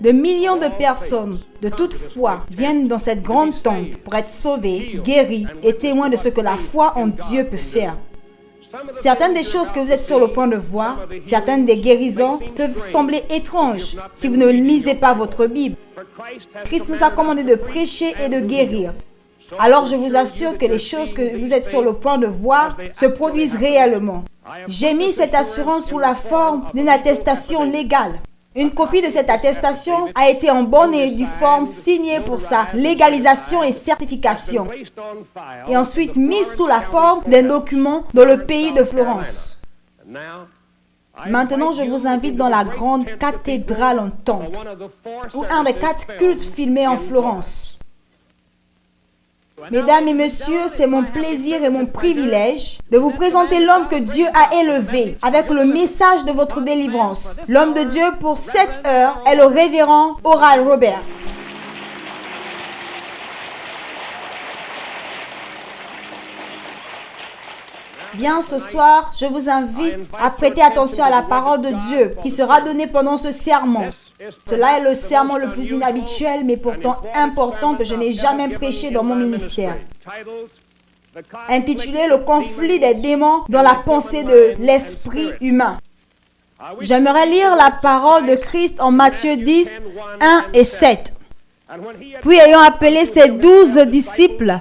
De millions de personnes de toute foi viennent dans cette grande tente pour être sauvées, guéries et témoins de ce que la foi en Dieu peut faire. Certaines des choses que vous êtes sur le point de voir, certaines des guérisons peuvent sembler étranges si vous ne lisez pas votre Bible. Christ nous a commandé de prêcher et de guérir. Alors je vous assure que les choses que vous êtes sur le point de voir se produisent réellement. J'ai mis cette assurance sous la forme d'une attestation légale. Une copie de cette attestation a été en bonne et due forme signée pour sa légalisation et certification, et ensuite mise sous la forme d'un document dans le pays de Florence. Maintenant, je vous invite dans la grande cathédrale en tente, ou un des 4 cultes filmés en Florence. Mesdames et messieurs, c'est mon plaisir et mon privilège de vous présenter l'homme que Dieu a élevé avec le message de votre délivrance. L'homme de Dieu pour cette heure est le révérend Oral Roberts. Bien, ce soir, je vous invite à prêter attention à la parole de Dieu qui sera donnée pendant ce sermon. Cela est le sermon le plus inhabituel, mais pourtant important que je n'ai jamais prêché dans mon ministère. Intitulé « Le conflit des démons dans la pensée de l'esprit humain ». J'aimerais lire la parole de Christ en Matthieu 10, 1 et 7. Puis ayant appelé ses 12 disciples,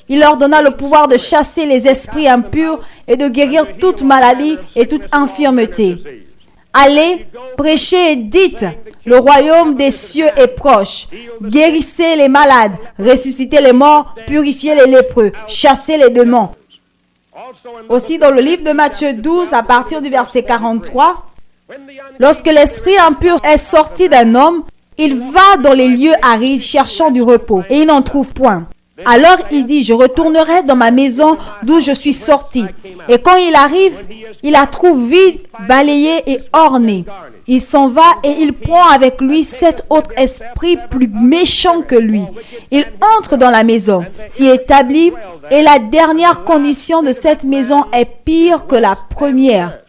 il leur donna le pouvoir de chasser les esprits impurs et de guérir toute maladie et toute infirmité. Allez, prêchez et dites, le royaume des cieux est proche. Guérissez les malades, ressuscitez les morts, purifiez les lépreux, chassez les démons. Aussi dans le livre de Matthieu 12, à partir du verset 43, lorsque l'esprit impur est sorti d'un homme, il va dans les lieux arides cherchant du repos et il n'en trouve point. Alors il dit, je retournerai dans ma maison d'où je suis sorti. Et quand il arrive, il la trouve vide, balayée et ornée. Il s'en va et il prend avec lui 7 autres esprits plus méchants que lui. Il entre dans la maison, s'y établit, et la dernière condition de cette maison est pire que la première.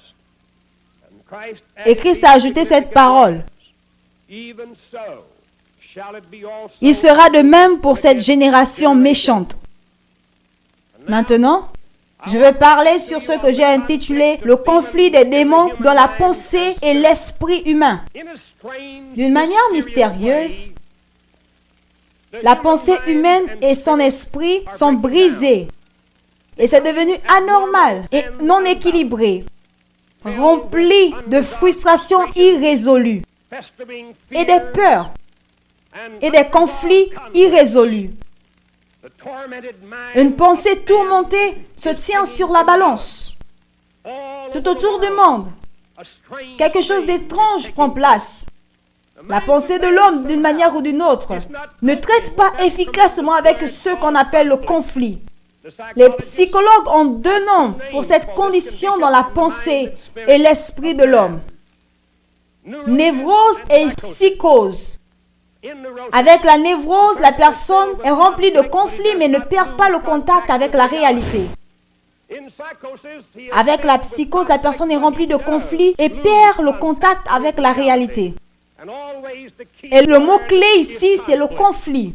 Et Christ a ajouté cette parole. Il sera de même pour cette génération méchante. Maintenant, je vais parler sur ce que j'ai intitulé « Le conflit des démons dans la pensée et l'esprit humain ». D'une manière mystérieuse, la pensée humaine et son esprit sont brisés. Et c'est devenu anormal et non équilibré, rempli de frustrations irrésolues et des peurs et des conflits irrésolus. Une pensée tourmentée se tient sur la balance. Tout autour du monde, quelque chose d'étrange prend place. La pensée de l'homme, d'une manière ou d'une autre, ne traite pas efficacement avec ce qu'on appelle le conflit. Les psychologues ont 2 noms pour cette condition dans la pensée et l'esprit de l'homme. Névrose et psychose. Avec la névrose, la personne est remplie de conflits mais ne perd pas le contact avec la réalité. Avec la psychose, la personne est remplie de conflits et perd le contact avec la réalité. Et le mot-clé ici, c'est le conflit.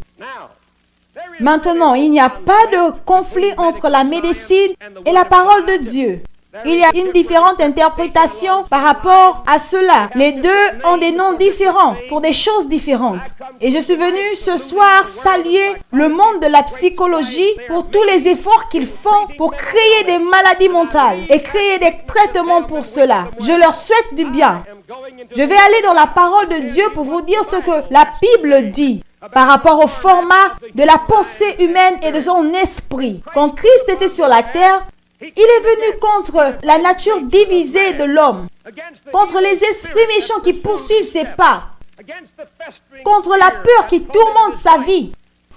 Maintenant, il n'y a pas de conflit entre la médecine et la parole de Dieu. Il y a une différente interprétation par rapport à cela. Les deux ont des noms différents pour des choses différentes. Et je suis venu ce soir saluer le monde de la psychologie pour tous les efforts qu'ils font pour créer des maladies mentales et créer des traitements pour cela. Je leur souhaite du bien. Je vais aller dans la parole de Dieu pour vous dire ce que la Bible dit par rapport au format de la pensée humaine et de son esprit. Quand Christ était sur la terre, il est venu contre la nature divisée de l'homme, contre les esprits méchants qui poursuivent ses pas, contre la peur qui tourmente sa vie.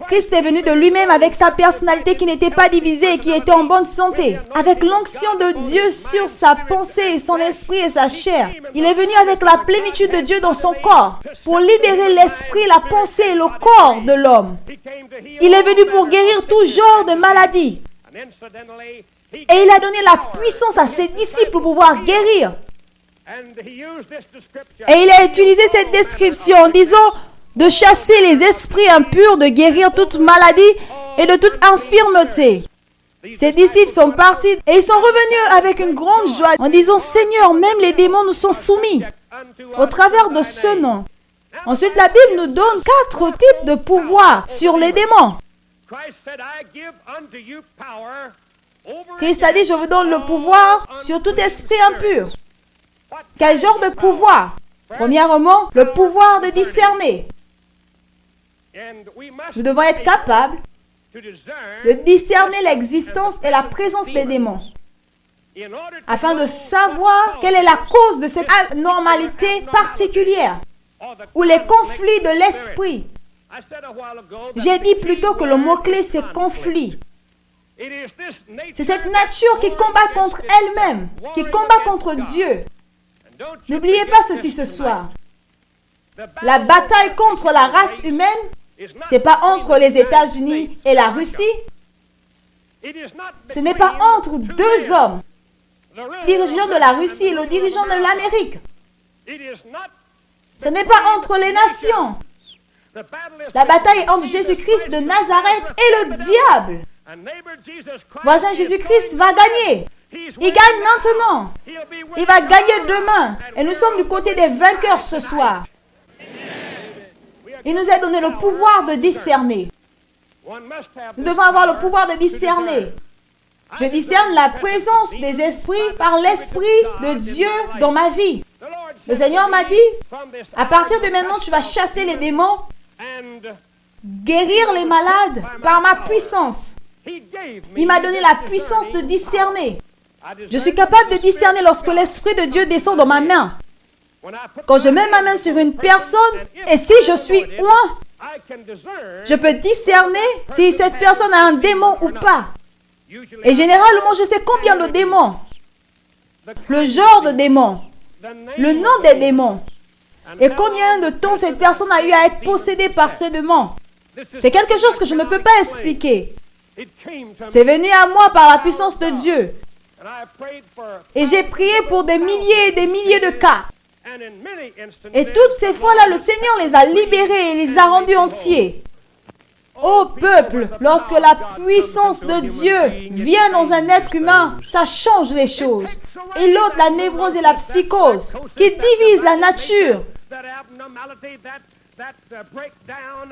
Christ est venu de lui-même avec sa personnalité qui n'était pas divisée et qui était en bonne santé, avec l'onction de Dieu sur sa pensée, son esprit et sa chair. Il est venu avec la plénitude de Dieu dans son corps pour libérer l'esprit, la pensée et le corps de l'homme. Il est venu pour guérir tout genre de maladies. Et il a donné la puissance à ses disciples pour pouvoir guérir. Et il a utilisé cette description en disant de chasser les esprits impurs, de guérir toute maladie et de toute infirmité. Ses disciples sont partis et ils sont revenus avec une grande joie en disant « Seigneur, même les démons nous sont soumis au travers de ce nom. » Ensuite, la Bible nous donne 4 types de pouvoirs sur les démons. Christ a dit « Je vous donne le pouvoir sur tout esprit impur. » Quel genre de pouvoir? Premièrement, le pouvoir de discerner. Nous devons être capables de discerner l'existence et la présence des démons, afin de savoir quelle est la cause de cette anormalité particulière ou les conflits de l'esprit. J'ai dit plutôt que le mot-clé c'est conflit. C'est cette nature qui combat contre elle-même, qui combat contre Dieu. N'oubliez pas ceci ce soir. La bataille contre la race humaine, ce n'est pas entre les États-Unis et la Russie. Ce n'est pas entre 2 hommes, le dirigeant de la Russie et le dirigeant de l'Amérique. Ce n'est pas entre les nations. La bataille est entre Jésus-Christ de Nazareth et le diable. Voisin, Jésus-Christ va gagner. Il gagne maintenant. Il va gagner demain. Et nous sommes du côté des vainqueurs ce soir. Il nous a donné le pouvoir de discerner. Nous devons avoir le pouvoir de discerner. Je discerne la présence des esprits par l'Esprit de Dieu dans ma vie. Le Seigneur m'a dit, à partir de maintenant, tu vas chasser les démons, guérir les malades par ma puissance. Il m'a donné la puissance de discerner. Je suis capable de discerner lorsque l'Esprit de Dieu descend dans ma main. Quand je mets ma main sur une personne, et si je suis oint, je peux discerner si cette personne a un démon ou pas. Et généralement, je sais combien de démons, le genre de démon, le nom des démons, et combien de temps cette personne a eu à être possédée par ces démons. C'est quelque chose que je ne peux pas expliquer. C'est venu à moi par la puissance de Dieu. Et j'ai prié pour des milliers et des milliers de cas. Et toutes ces fois-là, le Seigneur les a libérés et les a rendus entiers. Ô peuple, lorsque la puissance de Dieu vient dans un être humain, ça change les choses. Et l'autre, la névrose et la psychose, qui divise la nature.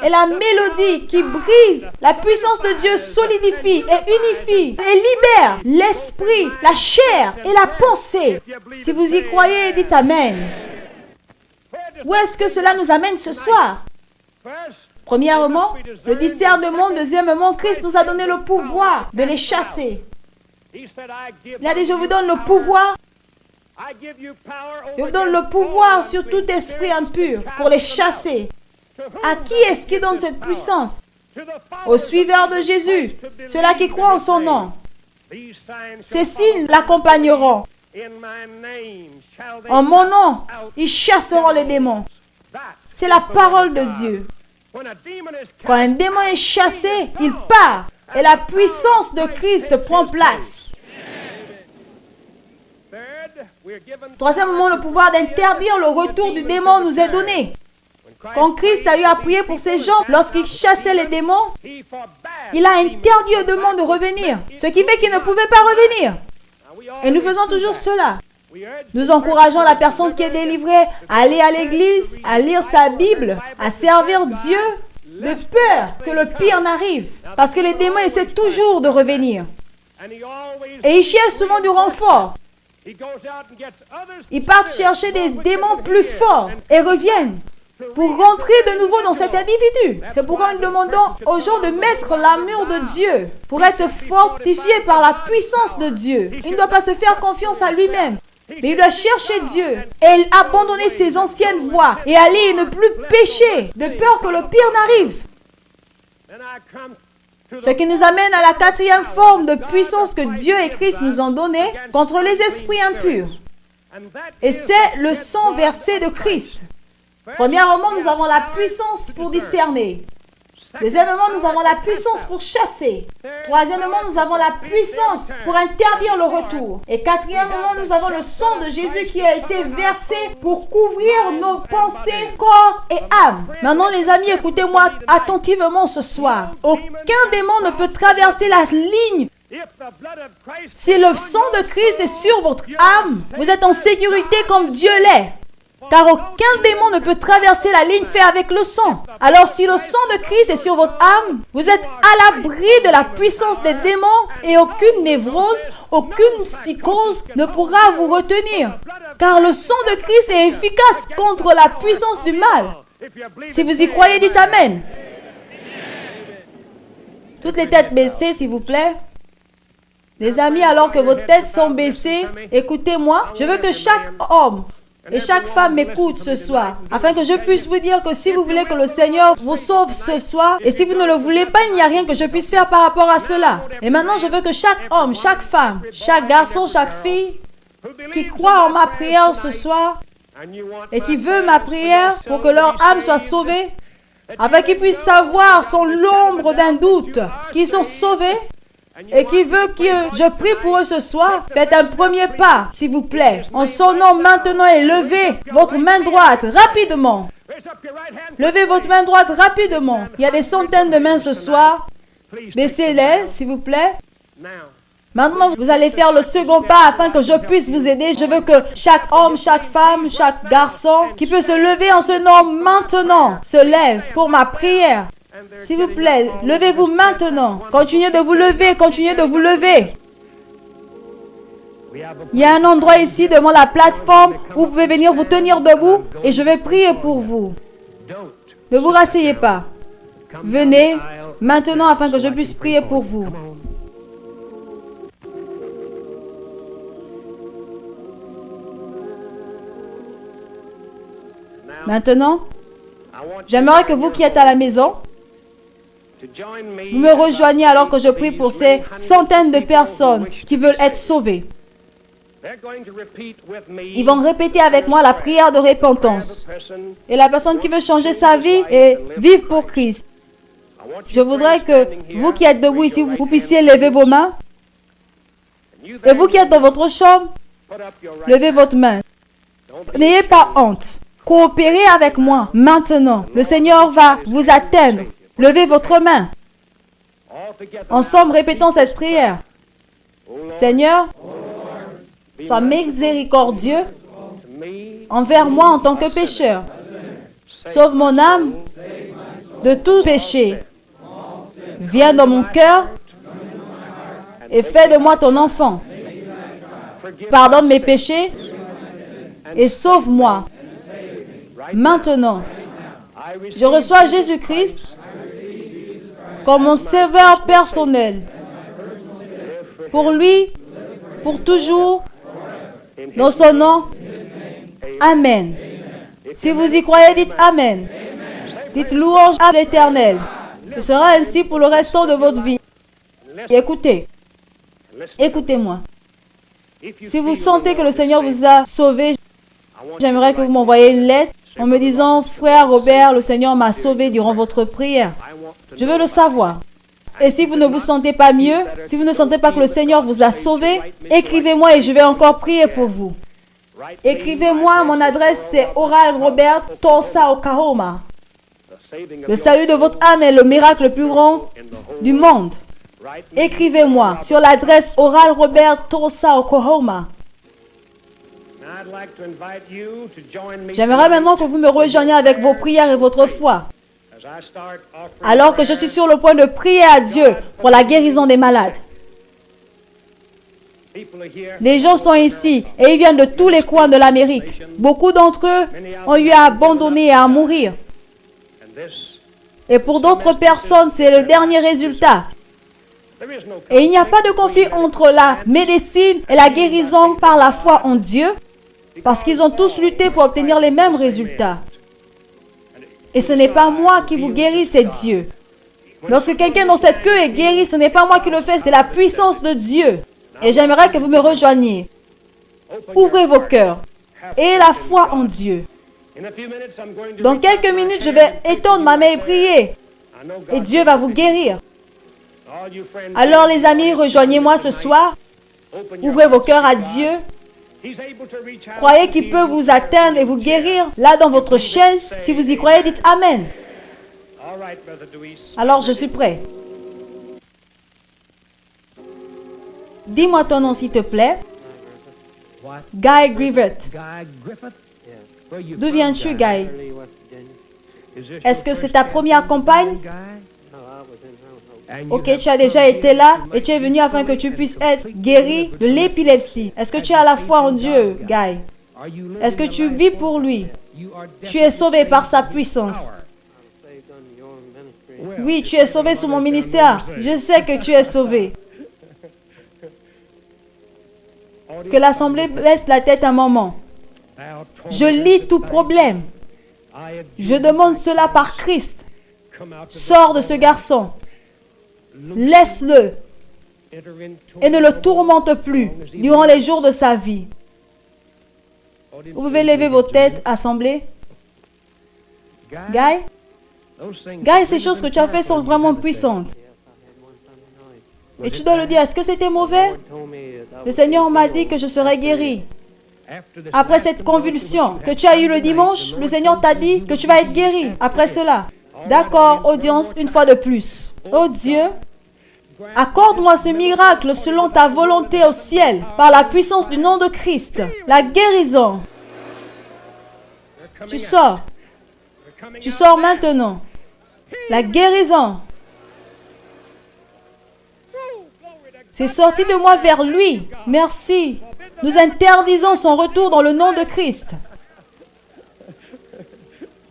Et la mélodie qui brise, la puissance de Dieu solidifie et unifie et libère l'esprit, la chair et la pensée. Si vous y croyez, dites Amen. Où est-ce que cela nous amène ce soir? Premièrement, le discernement. Deuxièmement, Christ nous a donné le pouvoir de les chasser. Il a dit, je vous donne le pouvoir. Je vous donne le pouvoir sur tout esprit impur pour les chasser. À qui est-ce qui donne cette puissance? Aux suiveurs de Jésus, ceux-là qui croient en son nom. Ces signes l'accompagneront. En mon nom, ils chasseront les démons. C'est la parole de Dieu. Quand un démon est chassé, il part. Et la puissance de Christ prend place. Troisièmement, le pouvoir d'interdire le retour du démon nous est donné. Quand Christ a eu à prier pour ces gens, lorsqu'il chassait les démons, il a interdit aux démons de revenir. Ce qui fait qu'ils ne pouvaient pas revenir. Et nous faisons toujours cela. Nous encourageons la personne qui est délivrée à aller à l'église, à lire sa Bible, à servir Dieu, de peur que le pire n'arrive. Parce que les démons essaient toujours de revenir. Et ils cherchent souvent du renfort. Ils partent chercher des démons plus forts et reviennent pour rentrer de nouveau dans cet individu. C'est pourquoi nous demandons aux gens de mettre l'armure de Dieu pour être fortifiés par la puissance de Dieu. Il ne doit pas se faire confiance à lui-même, mais il doit chercher Dieu et abandonner ses anciennes voies et aller et ne plus pécher de peur que le pire n'arrive. Ce qui nous amène à la quatrième forme de puissance que Dieu et Christ nous ont donnée contre les esprits impurs. Et c'est le sang versé de Christ. Premièrement, nous avons la puissance pour discerner. Deuxièmement, nous avons la puissance pour chasser. Troisièmement, nous avons la puissance pour interdire le retour. Et quatrièmement, nous avons le sang de Jésus qui a été versé pour couvrir nos pensées, corps et âme. Maintenant, les amis, écoutez-moi attentivement ce soir. Aucun démon ne peut traverser la ligne. Si le sang de Christ est sur votre âme, vous êtes en sécurité comme Dieu l'est. Car aucun démon ne peut traverser la ligne faite avec le sang. Alors si le sang de Christ est sur votre âme, vous êtes à l'abri de la puissance des démons et aucune névrose, aucune psychose ne pourra vous retenir. Car le sang de Christ est efficace contre la puissance du mal. Si vous y croyez, dites Amen. Toutes les têtes baissées, s'il vous plaît. Les amis, alors que vos têtes sont baissées, écoutez-moi, je veux que chaque homme et chaque femme m'écoute ce soir, afin que je puisse vous dire que si vous voulez que le Seigneur vous sauve ce soir, et si vous ne le voulez pas, il n'y a rien que je puisse faire par rapport à cela. Et maintenant, je veux que chaque homme, chaque femme, chaque garçon, chaque fille, qui croit en ma prière ce soir, et qui veut ma prière pour que leur âme soit sauvée, afin qu'ils puissent savoir sans l'ombre d'un doute qu'ils sont sauvés, et qui veut que je prie pour eux ce soir, faites un premier pas, s'il vous plaît, en son nom maintenant et levez votre main droite rapidement. Levez votre main droite rapidement. Il y a des centaines de mains ce soir. Baissez-les, s'il vous plaît. Maintenant, vous allez faire le second pas afin que je puisse vous aider. Je veux que chaque homme, chaque femme, chaque garçon qui peut se lever en ce nom maintenant se lève pour ma prière. S'il vous plaît, levez-vous maintenant. Continuez de vous lever, continuez de vous lever. Il y a un endroit ici devant la plateforme où vous pouvez venir vous tenir debout et je vais prier pour vous. Ne vous rasseyez pas. Venez maintenant afin que je puisse prier pour vous. Maintenant, j'aimerais que vous qui êtes à la maison, vous me rejoignez alors que je prie pour ces centaines de personnes qui veulent être sauvées. Ils vont répéter avec moi la prière de repentance. Et la personne qui veut changer sa vie et vivre pour Christ. Je voudrais que vous qui êtes debout ici, vous puissiez lever vos mains. Et vous qui êtes dans votre chambre, levez votre main. N'ayez pas honte. Coopérez avec moi maintenant. Le Seigneur va vous atteindre. Levez votre main. Ensemble, répétons cette prière. Seigneur, sois miséricordieux envers moi en tant que pécheur. Sauve mon âme de tout péché. Viens dans mon cœur et fais de moi ton enfant. Pardonne mes péchés et sauve-moi. Maintenant, je reçois Jésus-Christ comme mon sauveur personnel. Pour lui, pour toujours, dans son nom, Amen. Si vous y croyez, dites Amen. Dites louange à l'Éternel. Ce sera ainsi pour le restant de votre vie. Et écoutez, écoutez-moi. Si vous sentez que le Seigneur vous a sauvé, j'aimerais que vous m'envoyiez une lettre en me disant, frère Robert, le Seigneur m'a sauvé durant votre prière. Je veux le savoir. Et si vous ne vous sentez pas mieux, si vous ne sentez pas que le Seigneur vous a sauvé, écrivez-moi et je vais encore prier pour vous. Écrivez-moi, mon adresse c'est Oral Robert, Tulsa, Oklahoma. Le salut de votre âme est le miracle le plus grand du monde. Écrivez-moi sur l'adresse Oral Robert, Tulsa, Oklahoma. J'aimerais maintenant que vous me rejoigniez avec vos prières et votre foi. Alors que je suis sur le point de prier à Dieu pour la guérison des malades. Les gens sont ici et ils viennent de tous les coins de l'Amérique. Beaucoup d'entre eux ont eu à abandonner et à mourir. Et pour d'autres personnes, c'est le dernier résultat. Et il n'y a pas de conflit entre la médecine et la guérison par la foi en Dieu, parce qu'ils ont tous lutté pour obtenir les mêmes résultats. Et ce n'est pas moi qui vous guéris, c'est Dieu. Lorsque quelqu'un dans cette queue est guéri, ce n'est pas moi qui le fais, c'est la puissance de Dieu. Et j'aimerais que vous me rejoigniez. Ouvrez vos cœurs. Ayez la foi en Dieu. Dans quelques minutes, je vais étendre ma main et prier. Et Dieu va vous guérir. Alors les amis, rejoignez-moi ce soir. Ouvrez vos cœurs à Dieu. Croyez qu'il peut vous atteindre et vous guérir là dans votre chaise. Si vous y croyez, dites Amen. Alors je suis prêt. Dis-moi ton nom s'il te plaît. Guy Griffith. D'où viens-tu, Guy? Est-ce que c'est ta première campagne? Ok, tu as déjà été là et tu es venu afin que tu puisses être guéri de l'épilepsie. Est-ce que tu as la foi en Dieu, Guy? Est-ce que tu vis pour lui? Tu es sauvé par sa puissance. Oui, tu es sauvé sous mon ministère. Je sais que tu es sauvé. Que l'assemblée baisse la tête un moment. Je lis tout problème. Je demande cela par Christ. Sors de ce garçon. Laisse-le et ne le tourmente plus durant les jours de sa vie. Vous pouvez lever vos têtes, assemblée. Guy? Guy, ces choses que tu as faites sont vraiment puissantes. Et tu dois le dire, est-ce que c'était mauvais? Le Seigneur m'a dit que je serais guéri. Après cette convulsion que tu as eue le dimanche, le Seigneur t'a dit que tu vas être guéri après cela. D'accord, audience, une fois de plus. Oh Dieu, accorde-moi ce miracle selon ta volonté au ciel, par la puissance du nom de Christ. La guérison. Tu sors. Tu sors maintenant. La guérison. C'est sorti de moi vers lui. Merci. Nous interdisons son retour dans le nom de Christ.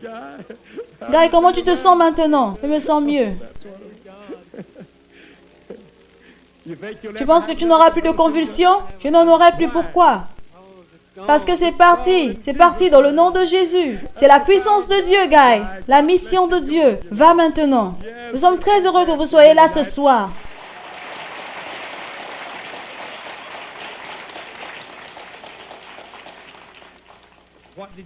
Guy, comment tu te sens maintenant? Je me sens mieux. Tu penses que tu n'auras plus de convulsions? Je n'en aurai plus. Pourquoi? Parce que c'est parti. C'est parti dans le nom de Jésus. C'est la puissance de Dieu, Guy. La mission de Dieu va maintenant. Nous sommes très heureux que vous soyez là ce soir.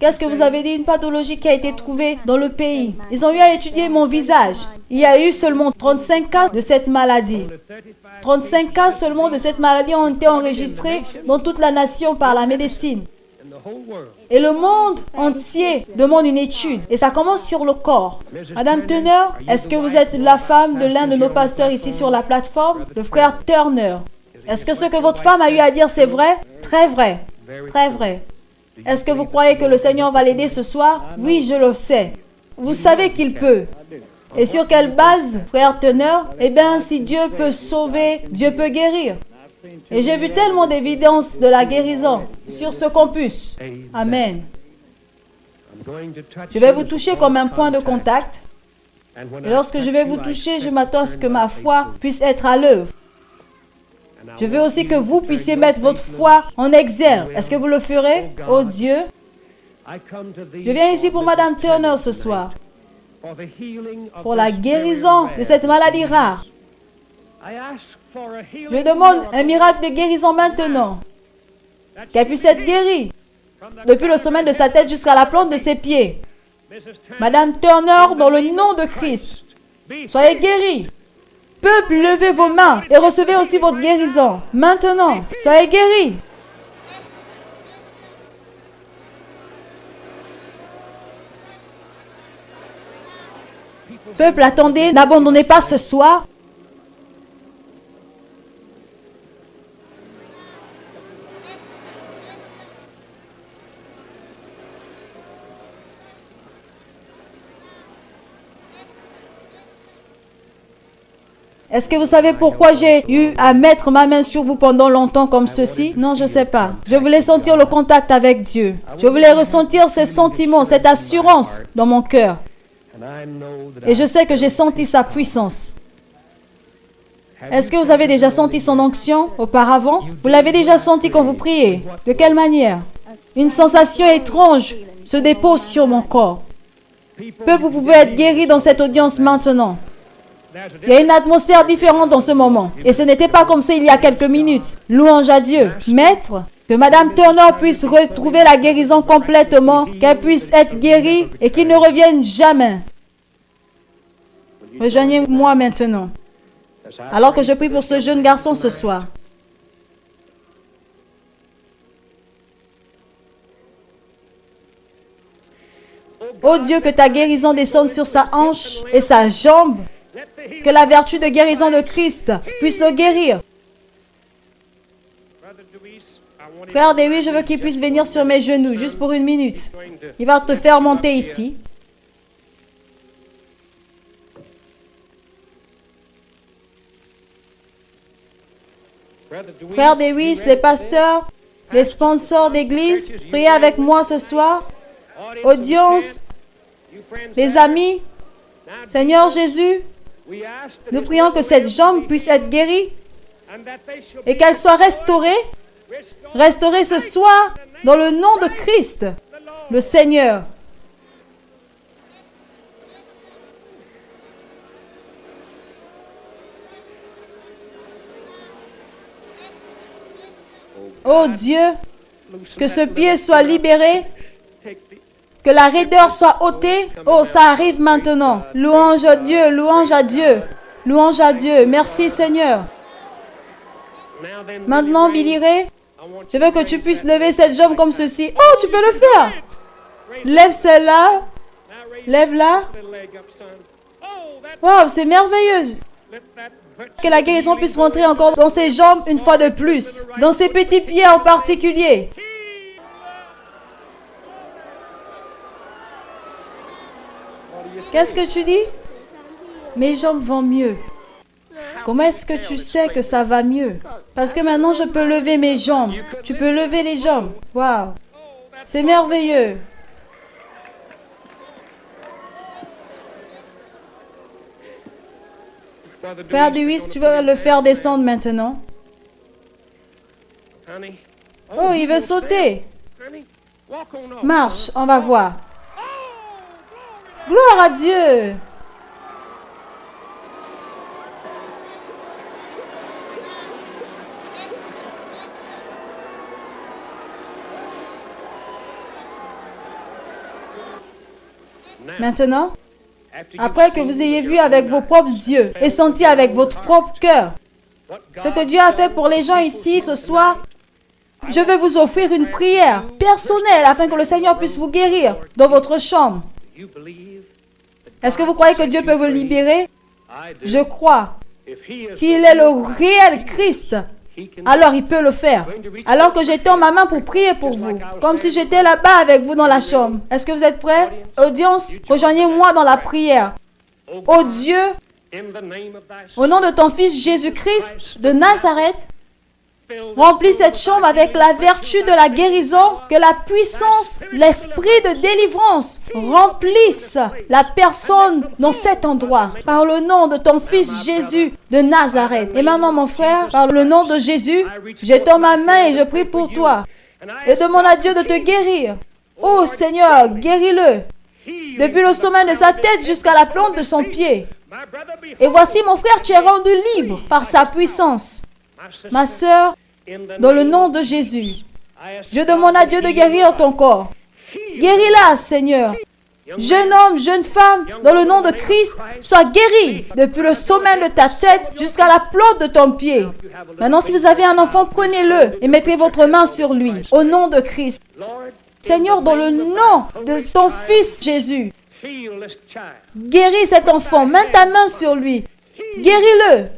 Qu'est-ce que vous avez dit? Une pathologie qui a été trouvée dans le pays. Ils ont eu à étudier mon visage. Il y a eu seulement 35 cas de cette maladie. 35 cas seulement de cette maladie ont été enregistrés dans toute la nation par la médecine. Et le monde entier demande une étude. Et ça commence sur le corps. Madame Turner, est-ce que vous êtes la femme de l'un de nos pasteurs ici sur la plateforme? Le frère Turner. Est-ce que ce que votre femme a eu à dire, c'est vrai? Très vrai. Très vrai. Est-ce que vous croyez que le Seigneur va l'aider ce soir? Oui, je le sais. Vous savez qu'il peut. Et sur quelle base, frère Turner? Eh bien, si Dieu peut sauver, Dieu peut guérir. Et j'ai vu tellement d'évidence de la guérison sur ce campus. Amen. Je vais vous toucher comme un point de contact. Et lorsque je vais vous toucher, je m'attends à ce que ma foi puisse être à l'œuvre. Je veux aussi que vous puissiez mettre votre foi en exergue. Est-ce que vous le ferez? Oh Dieu. Je viens ici pour Madame Turner ce soir. Pour la guérison de cette maladie rare. Je demande un miracle de guérison maintenant. Qu'elle puisse être guérie. Depuis le sommet de sa tête jusqu'à la plante de ses pieds. Madame Turner, dans le nom de Christ. Soyez guérie. Peuple, levez vos mains et recevez aussi votre guérison. Maintenant, soyez guéris. Peuple, attendez, n'abandonnez pas ce soir. Est-ce que vous savez pourquoi j'ai eu à mettre ma main sur vous pendant longtemps comme ceci? Non, je ne sais pas. Je voulais sentir le contact avec Dieu. Je voulais ressentir ces sentiments, cette assurance dans mon cœur. Et je sais que j'ai senti sa puissance. Est-ce que vous avez déjà senti son onction auparavant? Vous l'avez déjà senti quand vous priez? De quelle manière? Une sensation étrange se dépose sur mon corps. Vous pouvez être guéri dans cette audience maintenant. Il y a une atmosphère différente dans ce moment. Et ce n'était pas comme ça il y a quelques minutes. Louange à Dieu. Maître, que Madame Turner puisse retrouver la guérison complètement, qu'elle puisse être guérie et qu'il ne revienne jamais. Rejoignez-moi maintenant. Alors que je prie pour ce jeune garçon ce soir. Oh Dieu, que ta guérison descende sur sa hanche et sa jambe. Que la vertu de guérison de Christ puisse le guérir. Frère Dewey, je veux qu'il puisse venir sur mes genoux, juste pour 1 minute. Il va te faire monter ici. Frère Dewey, les pasteurs, les sponsors d'église, priez avec moi ce soir. Audience, les amis, Seigneur Jésus, nous prions que cette jambe puisse être guérie et qu'elle soit restaurée ce soir dans le nom de Christ, le Seigneur. Oh Dieu, que ce pied soit libéré, que la raideur soit ôtée. Oh, ça arrive maintenant. Louange à Dieu, louange à Dieu, louange à Dieu. Merci Seigneur. Maintenant, Billy Ray, je veux que tu puisses lever cette jambe comme ceci. Oh, tu peux le faire. Lève celle-là. Lève-la. Wow, c'est merveilleux. Que la guérison puisse rentrer encore dans ses jambes une fois de plus. Dans ses petits pieds en particulier. Qu'est-ce que tu dis? Mes jambes vont mieux. Comment est-ce que tu sais que ça va mieux? Parce que maintenant, je peux lever mes jambes. Tu peux lever les jambes. Waouh! C'est merveilleux. Frère Dewey, tu veux le faire descendre maintenant? Oh, il veut sauter. Marche, on va voir. Gloire à Dieu. Maintenant, après que vous ayez vu avec vos propres yeux et senti avec votre propre cœur ce que Dieu a fait pour les gens ici ce soir, je vais vous offrir une prière personnelle afin que le Seigneur puisse vous guérir dans votre chambre. Est-ce que vous croyez que Dieu peut vous libérer? Je crois. S'il est le réel Christ, alors il peut le faire. Alors que j'étends ma main pour prier pour vous, comme si j'étais là-bas avec vous dans la chambre. Est-ce que vous êtes prêts? Audience, rejoignez-moi dans la prière. Oh Dieu, au nom de ton Fils Jésus-Christ de Nazareth, remplis cette chambre avec la vertu de la guérison, que la puissance, l'esprit de délivrance remplisse la personne dans cet endroit. Par le nom de ton Fils Jésus de Nazareth. Et maintenant, mon frère, par le nom de Jésus, j'étends ma main et je prie pour toi. Et demande à Dieu de te guérir. Oh Seigneur, guéris-le. Depuis le sommet de sa tête jusqu'à la plante de son pied. Et voici, mon frère, tu es rendu libre par sa puissance. Ma sœur, dans le nom de Jésus, je demande à Dieu de guérir ton corps. Guéris-la, Seigneur. Jeune homme, jeune femme, dans le nom de Christ, sois guéri depuis le sommet de ta tête jusqu'à la plante de ton pied. Maintenant, si vous avez un enfant, prenez-le et mettez votre main sur lui, au nom de Christ. Seigneur, dans le nom de ton Fils Jésus, guéris cet enfant. Mets ta main sur lui. Guéris-le.